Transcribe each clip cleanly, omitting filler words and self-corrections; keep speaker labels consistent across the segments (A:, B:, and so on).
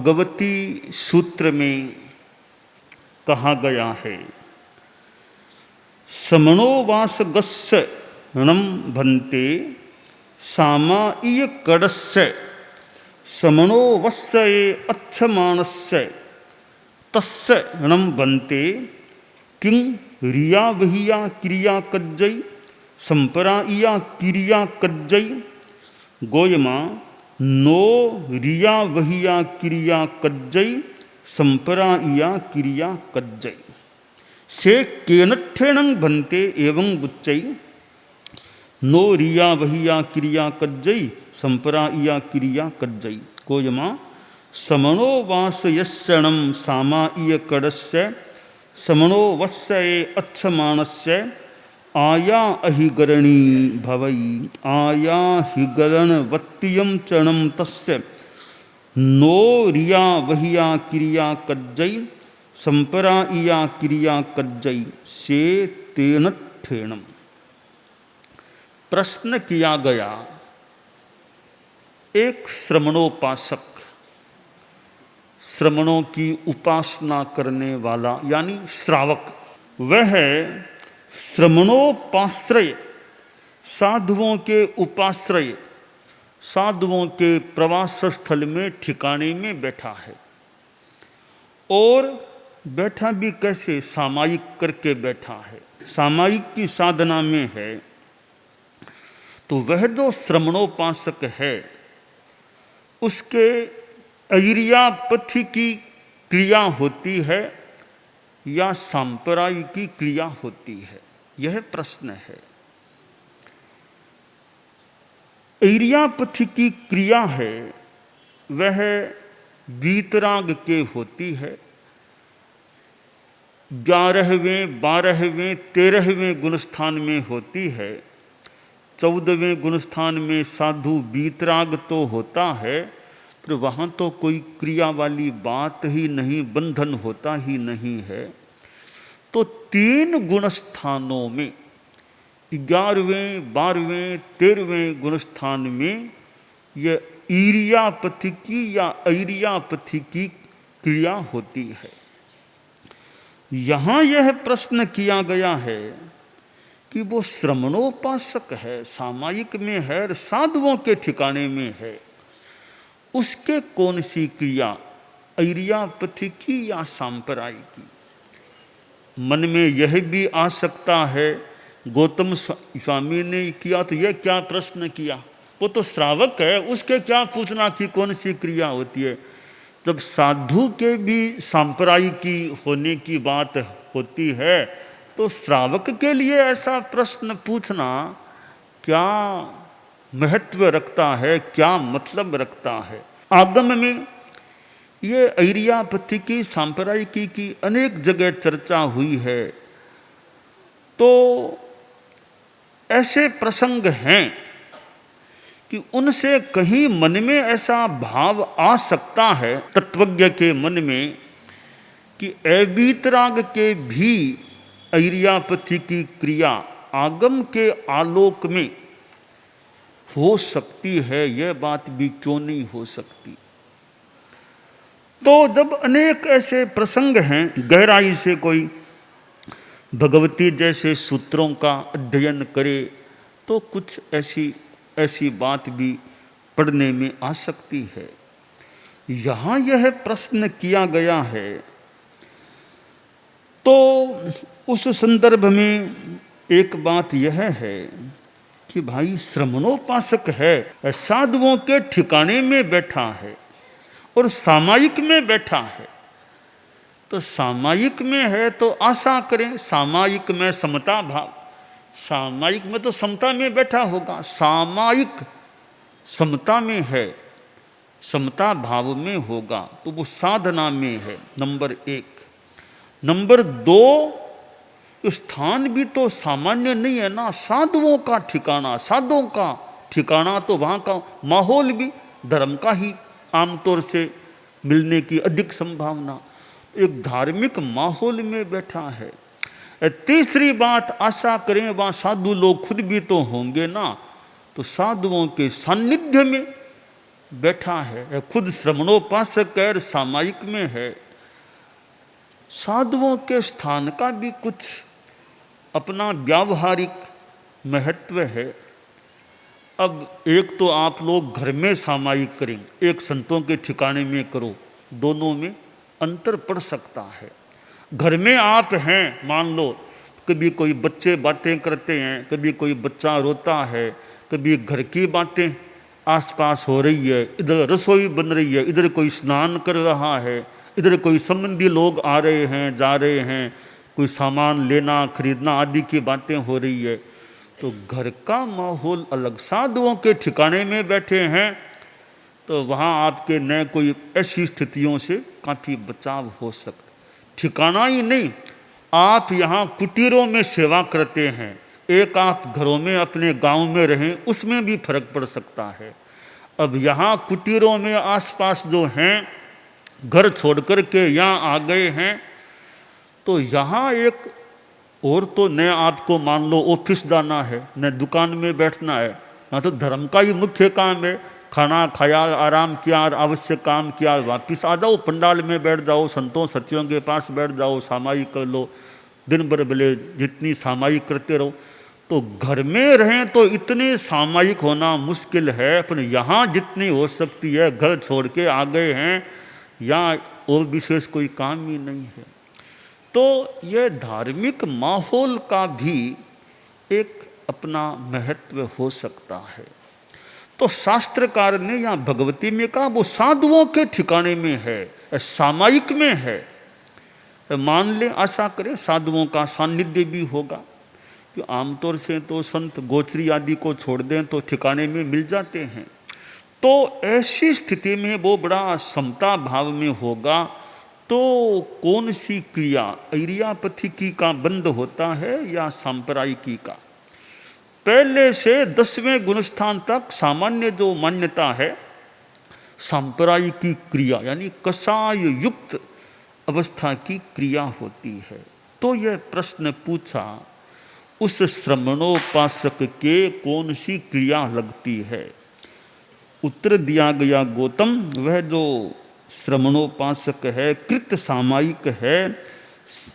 A: भगवती सूत्र में कहा गया है, समणो वासगस्य णम भन्ते सामाईय कडस्य समणो वस्य अच्छमानस्य तस्य णम भन्ते किं रिया वहिया क्रिया कज्जै संपराइया क्रिया कज्जै गोयमा नो रिया वहिया क्रिया कज्जै संपराइया क्रिया कज्जै से केनठेनं भन्ते एवं बुच्चै नो रिया वहिया क्रिया कज्जै संपराइया क्रिया कज्जै गोयमा समणो वासयस्यणं सामाईय कडस्य समणो वस्य अच्छमानस्य आया अहिगरणी भवई आया हिगरण वत्तियम चरणम तस्य नो रिया वहिया क्रिया कज्जै संपराइया क्रिया कज्जै से तेन ठेणम। प्रश्न किया गया, एक श्रमणोपासक, श्रमणों की उपासना करने वाला यानी श्रावक, वह श्रमणोपाश्रय साधुओं के उपाश्रय साधुओं के प्रवास स्थल में ठिकाने में बैठा है। और बैठा भी कैसे, सामायिक करके बैठा है, सामायिक की साधना में है। तो वह जो श्रमणोपासक है उसके ऐरियापथि की क्रिया होती है या सांपराई की क्रिया होती है, यह प्रश्न है। ऐरियापथि की क्रिया है वह वीतराग के होती है। 11वें 12वें 13वें गुणस्थान में होती है। 14वें गुणस्थान में साधु वीतराग तो होता है, पर वहाँ तो कोई क्रिया वाली बात ही नहीं, बंधन होता ही नहीं है। तो 3 गुणस्थानों में 11वें 12वें 13वें गुणस्थान में यह ईरियापथि की या ऐरियापथि की क्रिया होती है। यहाँ यह प्रश्न किया गया है कि वो श्रमणोपासक है, सामायिक में है, साधुओं के ठिकाने में है, उसके कौन सी क्रिया, ऐरियापथि की या सांपराई की। मन में यह भी आ सकता है, गौतम स्वामी ने किया तो यह क्या प्रश्न किया, वो तो श्रावक है, उसके क्या पूछना कि कौन सी क्रिया होती है। जब साधु के भी सांपराई की होने की बात होती है तो श्रावक के लिए ऐसा प्रश्न पूछना क्या महत्व रखता है, क्या मतलब रखता है। आगम में ये ऐरियापथि की सांपरायिकी की अनेक जगह चर्चा हुई है। तो ऐसे प्रसंग हैं कि उनसे कहीं मन में ऐसा भाव आ सकता है तत्वज्ञ के मन में कि अवीतराग के भी ऐरियापथि की क्रिया आगम के आलोक में हो सकती है, यह बात भी क्यों नहीं हो सकती। तो जब अनेक ऐसे प्रसंग हैं, गहराई से कोई भगवती जैसे सूत्रों का अध्ययन करे तो कुछ ऐसी बात भी पढ़ने में आ सकती है। यहाँ यह प्रश्न किया गया है तो उस संदर्भ में एक बात यह है कि भाई श्रमणोपासक है, साधुओं के ठिकाने में बैठा है और सामायिक में बैठा है। तो सामायिक में है तो आशा करें सामायिक में समता भाव, सामायिक में तो समता में बैठा होगा, सामायिक समता में है, समता भाव में होगा, तो वो साधना में है, नंबर 1। नंबर 2, स्थान भी तो सामान्य नहीं है ना, साधुओं का ठिकाना, साधुओं का ठिकाना तो वहाँ का माहौल भी धर्म का ही आमतौर से मिलने की अधिक संभावना, एक धार्मिक माहौल में बैठा है। तीसरी बात, आशा करें वहाँ साधु लोग खुद भी तो होंगे ना, तो साधुओं के सानिध्य में बैठा है, खुद श्रमणोपासक है, सामायिक में है। साधुओं के स्थान का भी कुछ अपना व्यावहारिक महत्व है। अब एक तो आप लोग घर में सामायिक करें, एक संतों के ठिकाने में करो, दोनों में अंतर पड़ सकता है। घर में आप हैं, मान लो कभी कोई बच्चे बातें करते हैं, कभी कोई बच्चा रोता है, कभी घर की बातें आसपास हो रही है, इधर रसोई बन रही है, इधर कोई स्नान कर रहा है, इधर कोई संबंधी लोग आ रहे हैं जा रहे हैं, कोई सामान लेना खरीदना आदि की बातें हो रही है, तो घर का माहौल अलग। साधुओं के ठिकाने में बैठे हैं तो वहाँ आपके न कोई ऐसी स्थितियों से काफ़ी बचाव हो सकता। ठिकाना ही नहीं, आप यहाँ कुटीरों में सेवा करते हैं, एक आप घरों में अपने गांव में रहें, उसमें भी फर्क पड़ सकता है। अब यहाँ कुटीरों में आसपास जो हैं, घर छोड़ कर के यहाँ आ गए हैं, तो यहाँ एक और तो न आपको मान लो ऑफिस जाना है, न दुकान में बैठना है, यहाँ तो धर्म का ही मुख्य काम है। खाना खाया, आराम किया, आवश्यक काम किया, वापिस आ जाओ, पंडाल में बैठ जाओ, संतों सचियों के पास बैठ जाओ, सामायिक कर लो, दिन भर भले जितनी सामायिक करते रहो। तो घर में रहें तो इतने सामायिक होना मुश्किल है, पर यहाँ जितनी हो सकती है, घर छोड़ के आ गए हैं, यहाँ और विशेष कोई काम ही नहीं है। तो यह धार्मिक माहौल का भी एक अपना महत्व हो सकता है। तो शास्त्रकार ने यहाँ भगवती में कहा वो साधुओं के ठिकाने में है, सामायिक में है। मान ले, आशा करें साधुओं का सानिध्य भी होगा, कि आमतौर से तो संत गोचरी आदि को छोड़ दें तो ठिकाने में मिल जाते हैं। तो ऐसी स्थिति में वो बड़ा समता भाव में होगा। तो कौन सी क्रिया इरियापथिकी का बंद होता है या सांप्रदायिकी का? पहले से 10वें गुणस्थान तक सामान्य जो मान्यता है, सांप्रदायिकी क्रिया यानी कषाय युक्त अवस्था की क्रिया होती है। तो यह प्रश्न पूछा, उस श्रमणोपासक के कौन सी क्रिया लगती है? उत्तर दिया गया गौतम, वह जो श्रमणोपासक है, कृत सामायिक है,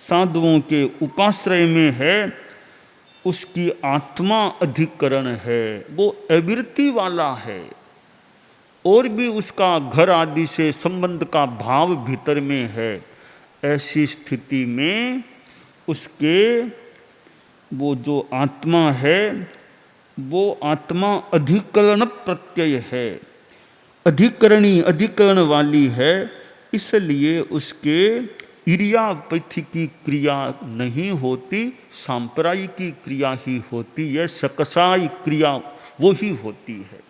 A: साधुओं के उपाश्रय में है, उसकी आत्मा अधिकरण है, वो अविरति वाला है, और भी उसका घर आदि से संबंध का भाव भीतर में है। ऐसी स्थिति में उसके वो जो आत्मा है, वो आत्मा अधिकरण प्रत्यय है, अधिकरणी अधिकरण वाली है, इसलिए उसके इरियापथिकी क्रिया नहीं होती, सांप्रदायिकी क्रिया ही होती है, सकसाई क्रिया वो ही होती है।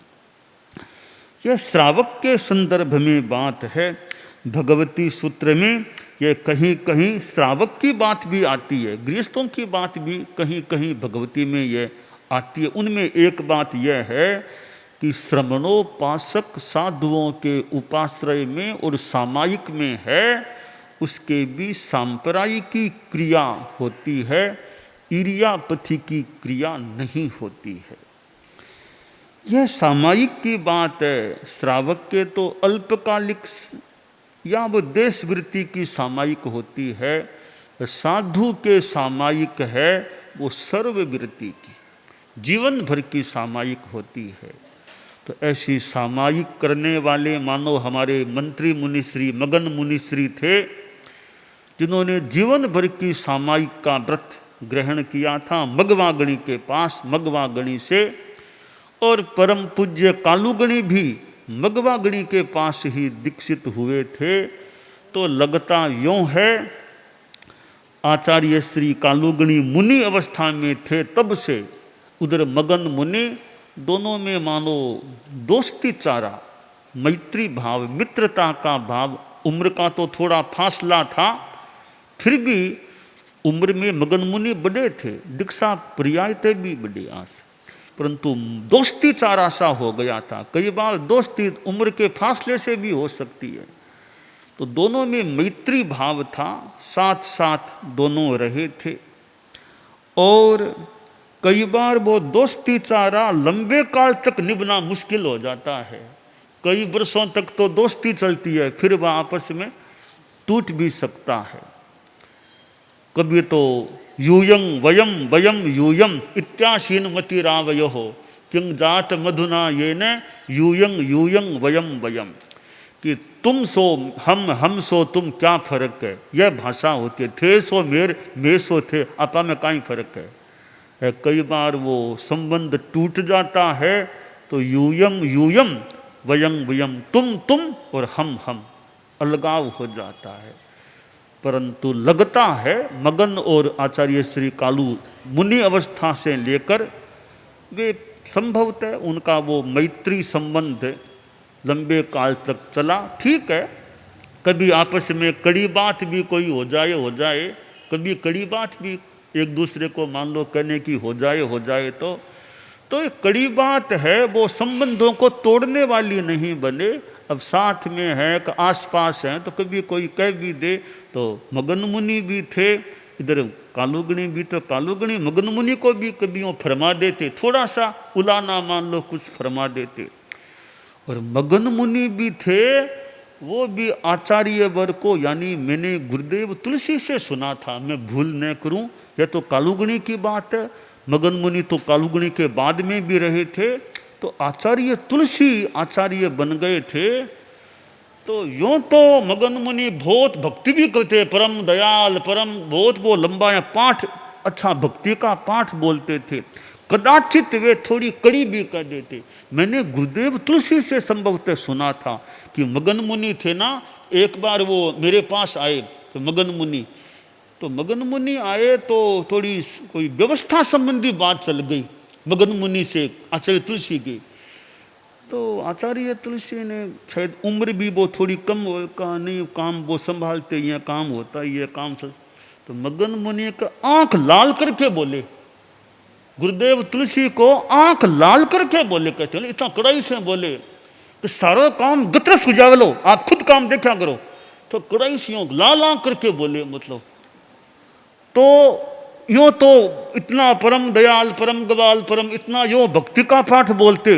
A: यह श्रावक के संदर्भ में बात है। भगवती सूत्र में यह कहीं कहीं श्रावक की बात भी आती है, गृहस्थों की बात भी कहीं कहीं भगवती में यह आती है। उनमें एक बात यह है कि श्रमणोपासक साधुओं के उपाश्रय में और सामायिक में है, उसके भी सांप्रदायिकी क्रिया होती है, इरियापथिकी क्रिया नहीं होती है। यह सामायिक की बात है। श्रावक के तो अल्पकालिक या वो देशवृत्ति की सामायिक होती है, साधु के सामायिक है वो सर्ववृत्ति की, जीवन भर की सामायिक होती है। तो ऐसी सामायिक करने वाले मानो हमारे मंत्री मुनिश्री मगन मुनिश्री थे, जिन्होंने जीवन भर की सामायिक का व्रत ग्रहण किया था मगवागणी के पास, मगवागणी से। और परम पूज्य कालूगणी भी मगवागणी के पास ही दीक्षित हुए थे। तो लगता यूँ है आचार्य श्री कालूगणी मुनि अवस्था में थे तब से, उधर मगन मुनि, दोनों में मानो दोस्ती चारा, मैत्री भाव, मित्रता का भाव। उम्र का तो थोड़ा फासला था, फिर भी उम्र में मगन मुनि बड़े थे, दीक्षा पर्याय थे भी बड़े आस, परंतु दोस्ती चारा सा हो गया था। कई बार दोस्ती उम्र के फासले से भी हो सकती है। तो दोनों में मैत्री भाव था, साथ साथ दोनों रहे थे। और कई बार वो दोस्ती चारा लंबे काल तक निभना मुश्किल हो जाता है। कई वर्षों तक तो दोस्ती चलती है, फिर वह आपस में टूट भी सकता है। कभी तो यूयं वयम वयम यूयम इत्याशीन मति रावयो हो किंग जात मधुना ये न यूयं यूयं वयम वयम, कि तुम सो हम सो तुम, क्या फर्क है, यह भाषा होती है। थे सो मैं सो थे, आपा में कहीं फर्क है। कई बार वो संबंध टूट जाता है तो यूयम यूयम वयं वयम, तुम और हम अलगाव हो जाता है। परंतु लगता है मगन और आचार्य श्री कालू मुनि अवस्था से लेकर वे संभवतः उनका वो मैत्री संबंध लंबे काल तक चला। ठीक है, कभी आपस में कड़ी बात भी कोई हो जाए, कभी कड़ी बात भी एक दूसरे को मान लो कहने की हो जाए तो एक कड़ी बात है, वो संबंधों को तोड़ने वाली नहीं बने। अब साथ में है कि आसपास हैं तो कभी कोई कह भी दे, तो मगन मुनि भी थे, इधर कालूगणी भी, तो कालूगणी मगन मुनि को भी कभी वो फरमा देते, थोड़ा सा उलाना मान लो कुछ फरमा देते। और मगन मुनि भी थे, वो भी आचार्य वर को, यानी मैंने गुरुदेव तुलसी से सुना था, मैं भूल न करूं, यह तो कालूगणी की बात है। मगन मुनि तो कालूगणी के बाद में भी रहे थे, तो आचार्य तुलसी आचार्य बन गए थे। तो यूं तो मगन मुनि बहुत भक्ति भी करते, परम दयाल परम, बहुत वो लंबा पाठ, अच्छा भक्ति का पाठ बोलते थे। कदाचित वे थोड़ी कड़ी भी कर देते। मैंने गुरुदेव तुलसी से संभवतः सुना था कि मगन मुनि थे ना, एक बार वो मेरे पास आए, तो मगन मुनि आए तो थोड़ी कोई व्यवस्था संबंधी बात चल गई मगन मुनि से आचार्य तुलसी की। तो आचार्य तुलसी ने शायद उम्र भी वो थोड़ी कम हो, कहा नहीं काम वो संभालते, ये काम होता है, ये काम सब। तो मगन मुनि का आंख लाल करके बोले, गुरुदेव तुलसी को आंख लाल करके बोले, कहते हैं इतना कड़ाई से बोले कि सारा काम गत्र सुझाव लो, आप खुद काम देखा करो। तो कड़ाई से लाल आंख करके बोले, मतलब तो यूँ तो इतना परम दयाल परम गवाल परम, इतना यो भक्ति का पाठ बोलते।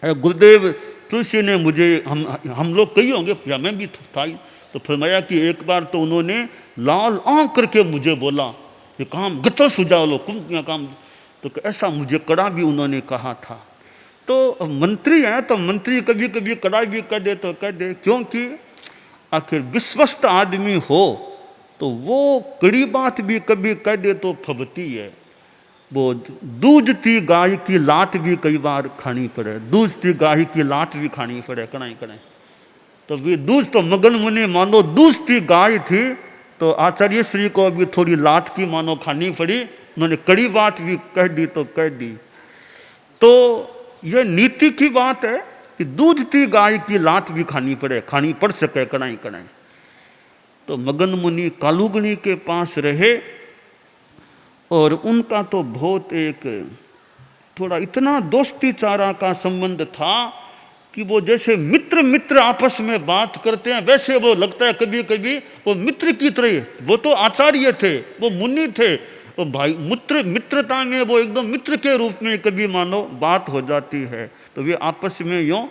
A: गुरुदेव तुलसी ने मुझे, हम लोग कई होंगे या मैं भी था, तो फरमाया कि एक बार तो उन्होंने लाल आंख करके मुझे बोला ये काम गतर सुझाव लो, कुछ काम, तो ऐसा मुझे कड़ा भी उन्होंने कहा था। तो मंत्री हैं तो मंत्री कभी कभी कड़ा भी कर दे तो कह दे, क्योंकि आखिर विश्वस्त आदमी हो तो वो कड़ी बात भी कभी कह दे तो फबती है। वो दूधती गाय की लात भी कई बार खानी पड़े, दूधती गाय की लात भी खानी पड़े, कनाई कनाई। तो वे दूध तो मगन मुनि मानो दूधती गाय थी, तो आचार्य श्री को भी थोड़ी लात की मानो खानी पड़ी, उन्होंने कड़ी बात भी कह दी तो कह दी। तो यह नीति की बात है कि दूधती गाय की लात भी खानी पड़ सके, कनाई कनाई। तो मगन मुनि कालूगणी के पास रहे और उनका तो बहुत एक थोड़ा इतना दोस्ती चारा का संबंध था कि वो जैसे मित्र आपस में बात करते हैं, वैसे वो लगता है कभी कभी वो मित्र की तरह। वो तो आचार्य थे, वो मुनि थे, वो भाई मित्रता में वो एकदम मित्र के रूप में कभी मानो बात हो जाती है। तो वे आपस में यूँ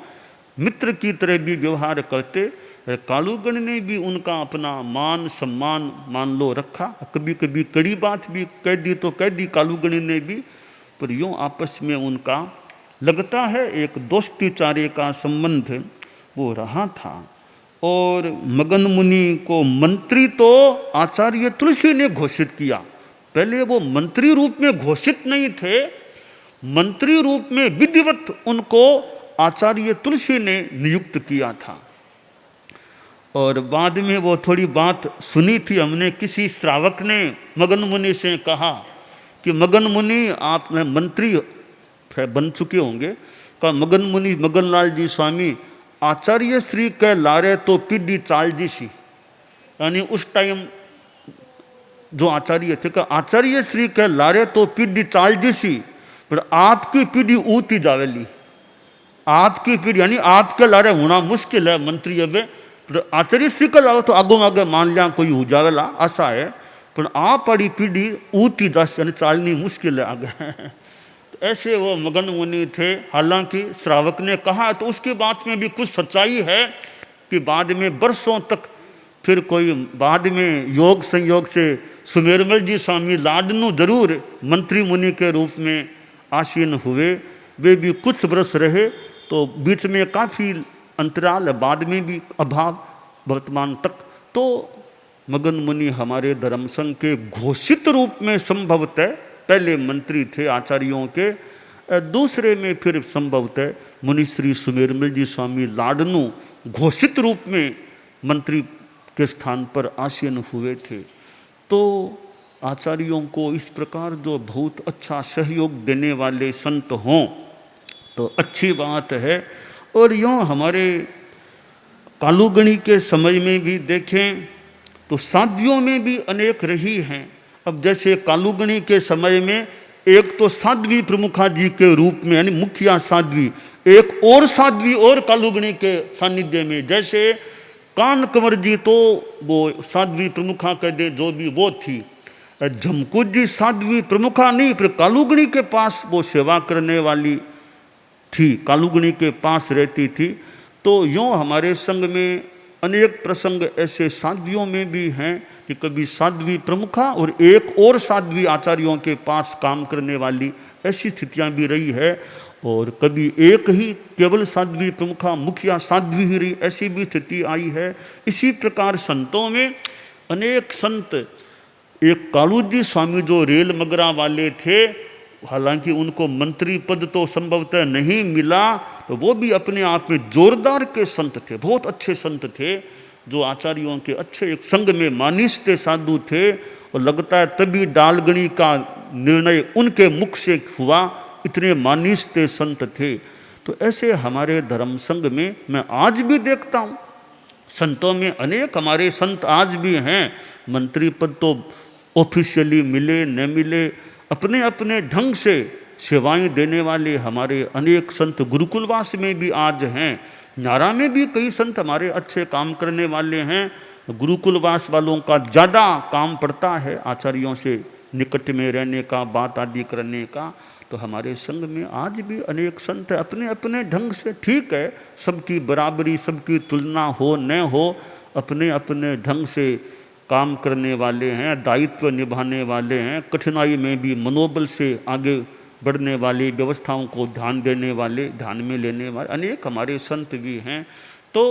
A: मित्र की तरह भी व्यवहार करते। कालूगण ने भी उनका अपना मान सम्मान मान लो रखा, कभी कभी कड़ी बात भी कह दी तो कह दी कालूगण ने भी, पर यूँ आपस में उनका लगता है एक दोस्ती चारे का संबंध वो रहा था। और मगन मुनि को मंत्री तो आचार्य तुलसी ने घोषित किया। पहले वो मंत्री रूप में घोषित नहीं थे, मंत्री रूप में विधिवत उनको आचार्य तुलसी ने नियुक्त किया था। और बाद में वो थोड़ी बात सुनी थी हमने, किसी श्रावक ने मगन मुनि से कहा कि मगन मुनि आप मंत्री बन चुके होंगे, कहा मगन मुनि मगन लाल जी स्वामी आचार्य श्री के लारे तो पीढ़ी चाल जी सी, यानी उस टाइम जो आचार्य थे का आचार्य श्री के लारे तो पीढ़ी चाल जी सी, पर आपकी पीढ़ी ऊती जावेली, आपकी पीढ़ी यानी आपके लारे होना मुश्किल है मंत्री। अब आचार्य श्री का लारे तो आगो आगे मान लिया कोई हो जावेला आशा है, पर आप पड़ी पीढ़ी ऊती दस यानी चालनी मुश्किल है आगे। तो ऐसे वो मगन मुनि थे। हालांकि श्रावक ने कहा तो उसकी बात में भी कुछ सच्चाई है कि बाद में वर्षों तक फिर कोई बाद में योग संयोग से सुमेरमल जी स्वामी लाडनू जरूर मंत्री मुनि के रूप में आसीन हुए। वे भी कुछ वर्ष रहे, तो बीच में काफ़ी अंतराल, बाद में भी अभाव वर्तमान तक। तो मगन मुनि हमारे धर्म संघ के घोषित रूप में संभवतः पहले मंत्री थे आचार्यों के, दूसरे में फिर संभवतः मुनि श्री सुमेरमल जी स्वामी लाडनू घोषित रूप में मंत्री के स्थान पर आसीन हुए थे। तो आचार्यों को इस प्रकार जो बहुत अच्छा सहयोग देने वाले संत हों तो अच्छी बात है। और यूँ हमारे कालूगणी के समय में भी देखें तो साध्वियों में भी अनेक रही हैं। अब जैसे कालूगणी के समय में एक तो साध्वी प्रमुखा जी के रूप में यानी मुखिया साध्वी, एक और साध्वी और कालूगणी के सानिध्य में, जैसे कान कंवर जी तो वो साध्वी प्रमुखा कह दे जो भी वो थी, झमकुट जी साध्वी प्रमुखा नहीं पर कालूगणी के पास वो सेवा करने वाली थी, कालूगणी के पास रहती थी। तो यूँ हमारे संघ में अनेक प्रसंग ऐसे साध्वियों में भी हैं कि कभी साध्वी प्रमुखा और एक और साध्वी आचार्यों के पास काम करने वाली ऐसी स्थितियां भी रही है, और कभी एक ही केवल साध्वी प्रमुखा मुखिया साध्वी ही रही, ऐसी भी स्थिति आई है। इसी प्रकार संतों में अनेक संत, एक कालूजी स्वामी जो रेल मगरा वाले थे, हालांकि उनको मंत्री पद तो संभवतः नहीं मिला, तो वो भी अपने आप में जोरदार के संत थे, बहुत अच्छे संत थे, जो आचार्यों के अच्छे एक संग में मानिस्ते साधु थे। और लगता है तभी डालगणी का निर्णय उनके मुख से हुआ, इतने मानिस्ते संत थे। तो ऐसे हमारे धर्म संघ में मैं आज भी देखता हूँ, संतों में अनेक हमारे संत आज भी हैं। मंत्री पद तो ऑफिशियली मिले न मिले, अपने अपने ढंग से सेवाएं देने वाले हमारे अनेक संत गुरुकुलवास में भी आज हैं। न्यारा में भी कई संत हमारे अच्छे काम करने वाले हैं। गुरुकुलवास वालों का ज़्यादा काम पड़ता है आचार्यों से निकट में रहने का, बात आदि करने का। तो हमारे संघ में आज भी अनेक संत अपने अपने ढंग से, ठीक है सबकी बराबरी सबकी तुलना हो न हो, अपने अपने ढंग से काम करने वाले हैं, दायित्व निभाने वाले हैं, कठिनाई में भी मनोबल से आगे बढ़ने वाली, व्यवस्थाओं को ध्यान देने वाले, ध्यान में लेने वाले अनेक हमारे संत भी हैं। तो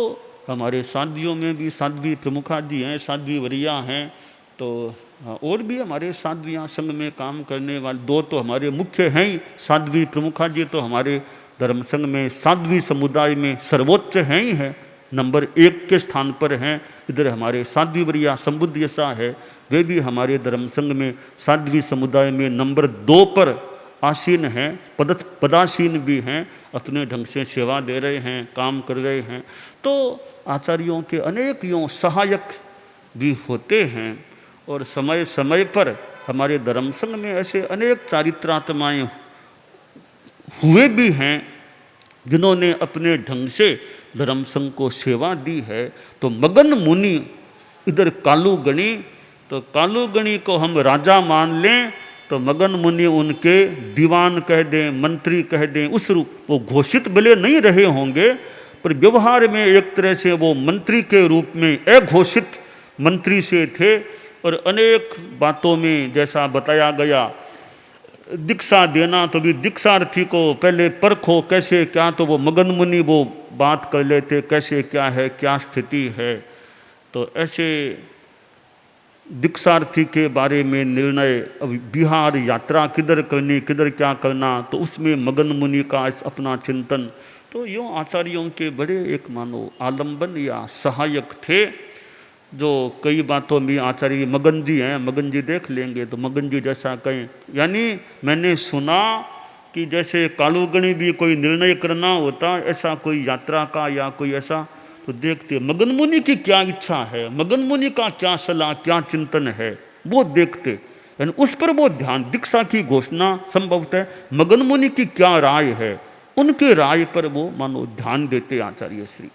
A: हमारे साध्वियों में भी साध्वी प्रमुखा जी हैं, साध्वी वरिया हैं, तो और भी हमारे साध्वियाँ संघ में काम करने वाले, दो तो हमारे मुख्य हैं ही, साध्वी प्रमुखा जी तो हमारे धर्म संघ में साध्वी समुदाय में सर्वोच्च हैं ही हैं, नंबर 1 के स्थान पर हैं। इधर हमारे साध्वी वरिया संबुद्ध यशा है, वे भी हमारे धर्म संघ में साध्वी समुदाय में नंबर 2 पर आसीन हैं, पदासीन भी हैं, अपने ढंग से सेवा दे रहे हैं, काम कर रहे हैं। तो आचार्यों के अनेक यों सहायक भी होते हैं। और समय समय पर हमारे धर्म संघ में ऐसे अनेक चारित्रात्माएँ हुए भी हैं जिन्होंने अपने ढंग से धर्म संघ को सेवा दी है। तो मगन मुनि इधर कालूगणी, तो कालूगणी को हम राजा मान लें तो मगन मुनि उनके दीवान कह दें, मंत्री कह दें, उस रूप वो घोषित भले नहीं रहे होंगे पर व्यवहार में एक तरह से वो मंत्री के रूप में अघोषित मंत्री से थे। और अनेक बातों में जैसा बताया गया, दीक्षा देना तो भी दीक्षार्थी को पहले परखो कैसे क्या, तो वो मगन मुनि वो बात कर लेते कैसे क्या है, क्या स्थिति है। तो ऐसे दीक्षार्थी के बारे में निर्णय, अब बिहार यात्रा किधर करनी, किधर क्या करना, तो उसमें मगन मुनि का अपना चिंतन। तो यूँ आचार्यों के बड़े एक मानो आलम्बन या सहायक थे, जो कई बातों में आचार्य मगन जी हैं, मगन जी देख लेंगे तो मगन जी जैसा कहें। यानी मैंने सुना कि जैसे कालूगणी भी कोई निर्णय करना होता, ऐसा कोई यात्रा का या कोई ऐसा, तो देखते मगन मुनि की क्या इच्छा है, मगन मुनि का क्या सलाह क्या चिंतन है, वो देखते, यानी उस पर वो ध्यान। दीक्षा की घोषणा संभवतः मगन मुनि की क्या राय है, उनके राय पर वो मानो ध्यान देते आचार्य श्री।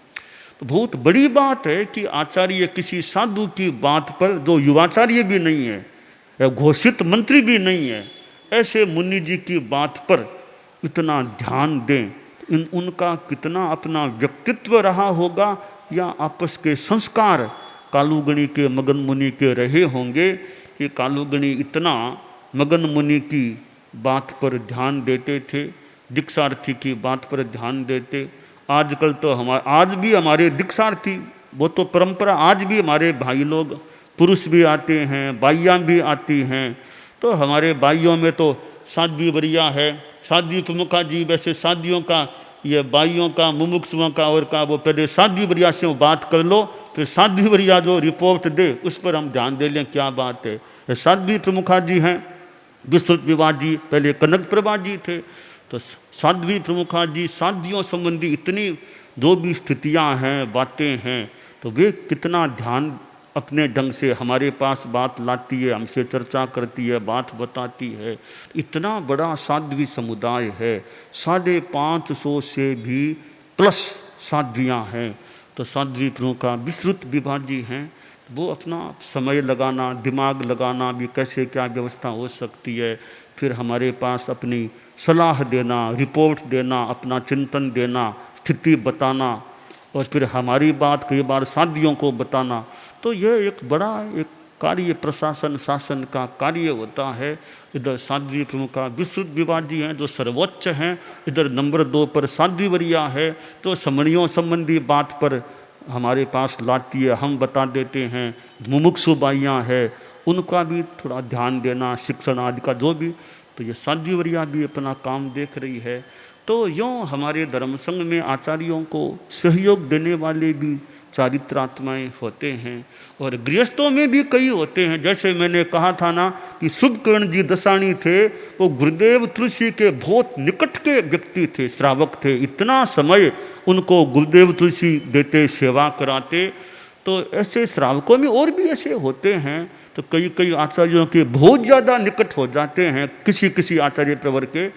A: तो बहुत बड़ी बात है कि आचार्य किसी साधु की बात पर, जो युवाचार्य भी नहीं है, घोषित मंत्री भी नहीं है, ऐसे मुनि जी की बात पर इतना ध्यान दें, उनका कितना अपना व्यक्तित्व रहा होगा या आपस के संस्कार कालूगणी के मगन मुनि के रहे होंगे कि कालूगणी इतना मगन मुनि की बात पर ध्यान देते थे, दीक्षार्थी की बात पर ध्यान देते। आजकल तो आज भी हमारे दीक्षार्थी, वो तो परंपरा, आज भी हमारे भाई लोग, पुरुष भी आते हैं, बाइयाँ भी आती हैं। तो हमारे बाइयों में तो साध्वी वरिया है, साध्वी प्रमुखा जी, वैसे शादियों का, ये बाइयों का, मुमुक्षुओं का और का, वो पहले साध्वी वरिया से वो बात कर लो, फिर साध्वी वरिया जो रिपोर्ट दे उस पर हम ध्यान दे लें क्या बात है। ये साध्वी प्रमुखा जी हैं, विश्व विवाह जी पहले कनक प्रभा जी थे। तो साध्वी प्रमुखा जी, साध्वियों संबंधी इतनी जो भी स्थितियां हैं, बातें हैं, तो वे कितना ध्यान अपने ढंग से हमारे पास बात लाती है, हमसे चर्चा करती है, बात बताती है। इतना बड़ा साध्वी समुदाय है, 550 से भी प्लस साध्वियाँ हैं। तो साध्वी प्रमुखा विस्तृत विभा जी हैं, वो अपना समय लगाना, दिमाग लगाना भी कैसे क्या व्यवस्था हो सकती है, फिर हमारे पास अपनी सलाह देना, रिपोर्ट देना, अपना चिंतन देना, स्थिति बताना, और फिर हमारी बात कई बार साथियों को बताना। तो यह एक बड़ा एक कार्य, प्रशासन शासन का कार्य होता है। इधर साध्वी प्रमुखा विश्रुत विवाह जी हैं जो सर्वोच्च हैं, इधर नंबर 2 पर साध्वी वरिया है तो समणियों संबंधी बात पर हमारे पास लाती है, हम बता देते हैं। मुमुक्षु बाइयाँ है, उनका भी थोड़ा ध्यान देना, शिक्षण आदि का जो भी, तो ये साध्वी वरिया भी अपना काम देख रही है। तो यूँ हमारे धर्म संघ में आचार्यों को सहयोग देने वाले भी चारित्रात्माएँ होते हैं, और गृहस्थों में भी कई होते हैं। जैसे मैंने कहा था ना कि शुभकर्ण जी दसानी थे, वो गुरुदेव तुलसी के बहुत निकट के व्यक्ति थे, श्रावक थे। इतना समय उनको गुरुदेव तुलसी देते, सेवा कराते। तो ऐसे श्रावकों में और भी ऐसे होते हैं। तो कई आचार्यों के बहुत ज़्यादा निकट हो जाते हैं किसी किसी आचार्य प्रवर के।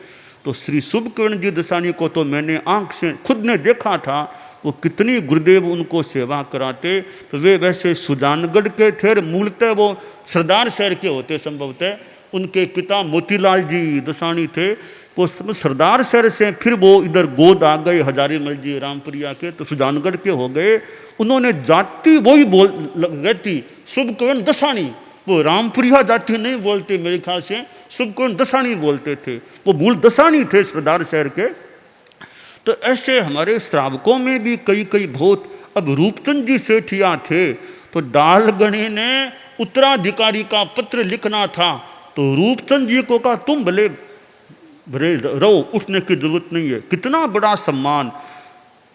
A: तो श्री शुभकर्ण जी दसानी को तो मैंने आंख से खुद ने देखा था, वो कितनी गुरुदेव उनको सेवा कराते। तो वे वैसे सुजानगढ़ के थे, मूलतः वो सरदार शहर के होते संभवतः। उनके पिता मोतीलाल जी दसानी थे, वो सरदार शहर से फिर वो इधर गोद आ गए, हजारीमल जी रामपुरिया के, तो सुजानगढ़ के हो गए। उन्होंने जाति वही बोल गई थी, शुभकर्ण दसानी, वो रामपुरिया जाति नहीं बोलते, मेरे ख्याल से शुभकर्ण दसानी बोलते थे, वो मूल दसानी थे सरदार शहर के। तो ऐसे हमारे श्रावकों में भी कई बहुत। अब रूपचंद जी सेठिया थे, तो डालगणी ने उत्तराधिकारी का पत्र लिखना था, तो रूपचंद जी को कहा तुम भले रहो, उठने की जरूरत नहीं है। कितना बड़ा सम्मान।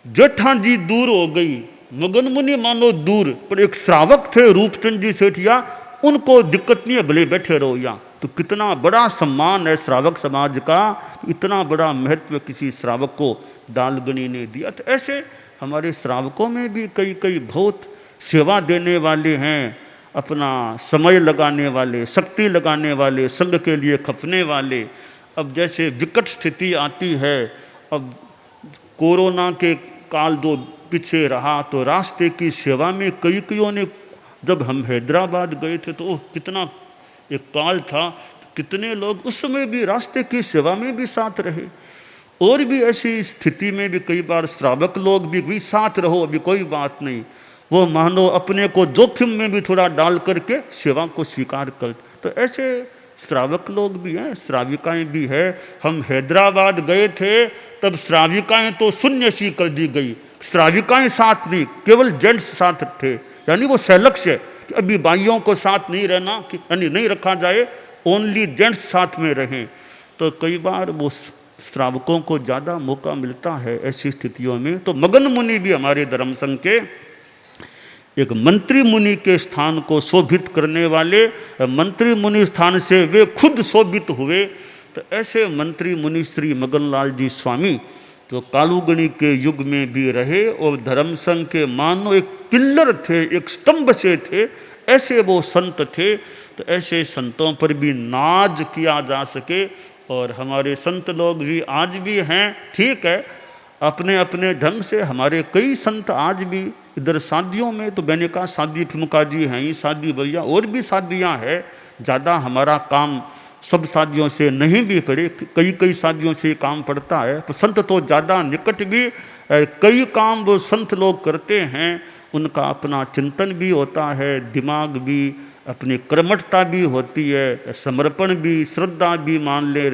A: जेठा जी दूर हो गई, मगन मुनि मानो दूर, पर एक श्रावक थे रूपचंद जी सेठिया, उनको दिक्कत नहीं है, भले बैठे रहो यहाँ। तो कितना बड़ा सम्मान है श्रावक समाज का, इतना बड़ा महत्व किसी श्रावक को डालगणी ने दिया। तो ऐसे हमारे श्रावकों में भी कई बहुत सेवा देने वाले हैं, अपना समय लगाने वाले, शक्ति लगाने वाले, संघ के लिए खपने वाले। अब जैसे विकट स्थिति आती है, अब कोरोना के काल जो पीछे रहा, तो रास्ते की सेवा में कईयों ने, जब हम हैदराबाद गए थे तो कितना एक काल था, कितने लोग उस समय भी रास्ते की सेवा में भी साथ रहे। और भी ऐसी स्थिति में भी कई बार श्रावक लोग भी साथ रहो, अभी कोई बात नहीं, वो मानो अपने को जोखिम में भी थोड़ा डाल करके सेवा को स्वीकार कर। तो ऐसे श्रावक लोग भी हैं, श्राविकाएँ भी है। हम हैदराबाद गए थे तब श्राविकाएँ तो शून्य सी कर दी गई, श्राविकाएँ साथ नहीं, केवल जेंट्स साथ थे। यानी वो सेलक्स है कि अभी बाइयों को साथ नहीं रहना, यानी नहीं रखा जाए, ओनली जेंट्स साथ में रहें। तो कई बार वो श्रावकों को ज़्यादा मौका मिलता है ऐसी स्थितियों में। तो मगन मुनि भी हमारे धर्म संघ के एक मंत्री मुनि के स्थान को शोभित करने वाले, मंत्री मुनि स्थान से वे खुद शोभित हुए। तो ऐसे मंत्री मुनि श्री मगनलाल जी स्वामी जो कालूगणी के युग में भी रहे और धर्म संघ के मानो एक पिल्लर थे, एक स्तंभ से थे, ऐसे वो संत थे। तो ऐसे संतों पर भी नाज किया जा सके। और हमारे संत लोग भी आज भी हैं, ठीक है, अपने अपने ढंग से। हमारे कई संत आज भी इधर शादियों में, तो मैंने कहा साध्वी प्रमुखा जी हैं ही, साध्वी भैया और भी शादियाँ हैं। ज़्यादा हमारा काम सब साधियों से नहीं भी पड़े, कई कई साधियों से काम पड़ता है, तो संत तो ज़्यादा निकट भी कई काम वो संत लोग करते हैं, उनका अपना चिंतन भी होता है, दिमाग भी, अपनी कर्मठता भी होती है, समर्पण भी, श्रद्धा भी मान ले,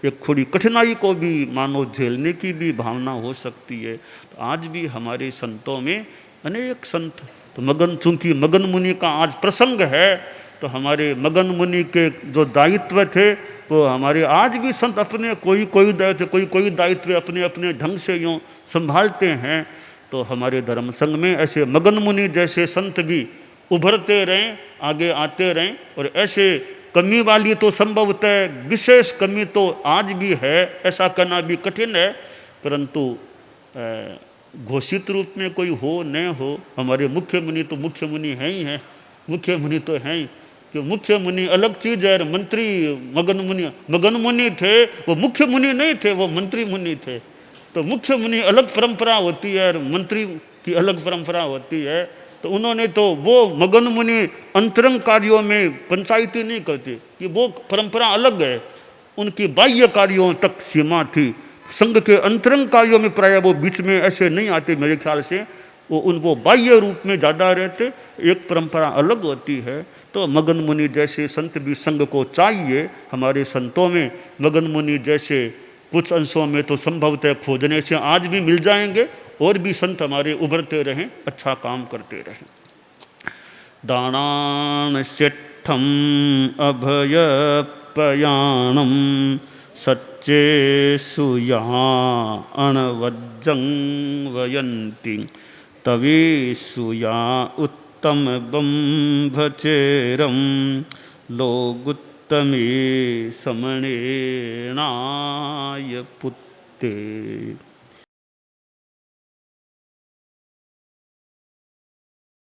A: एक थोड़ी कठिनाई को भी मानो झेलने की भी भावना हो सकती है। तो आज भी हमारे संतों में अनेक संत, तो मगन, चूंकि मगन मुनि का आज प्रसंग है, तो हमारे मगन मुनि के जो दायित्व थे वो हमारे आज भी संत अपने कोई दायित्व अपने अपने ढंग से यूँ संभालते हैं। तो हमारे धर्म संघ में ऐसे मगन मुनि जैसे संत भी उभरते रहें, आगे आते रहें, और ऐसे कमी वाली तो संभवतः विशेष कमी तो आज भी है, ऐसा करना भी कठिन है, परंतु घोषित रूप में कोई हो न हो, हमारे मुख्य मुनि तो मुख्य मुनि हैं ही हैं, मुख्य मुनि तो हैं ही, कि मुख्य मुनि अलग चीज़ है, मंत्री मगन मुनि थे, वो मुख्य मुनि नहीं थे, वो मंत्री मुनि थे। तो मुख्य मुनि अलग परंपरा होती है और मंत्री की अलग परंपरा होती है। तो उन्होंने तो वो मगन मुनि अंतरंग कार्यों में पंचायती नहीं करते, कि वो परंपरा अलग है, उनकी बाह्य कार्यों तक सीमा थी, संघ के अंतरंग कार्यों में प्राय वो बीच में ऐसे नहीं आते मेरे ख्याल से, वो बाह्य रूप में ज़्यादा रहते, एक परंपरा अलग होती है। तो मगन मुनि जैसे संत भी संघ को चाहिए। हमारे संतों में मगन मुनि जैसे कुछ अंशों में तो संभवतः खोजने से आज भी मिल जाएंगे, और भी संत हमारे उभरते रहें, अच्छा काम करते रहें। दानान सेठम अभय पयाणम सच्चे सुया अणवज्जं वयंती तवे सुया उत्तम बंभचेरम लोगुत्तमे समणेनाय पुत्ते।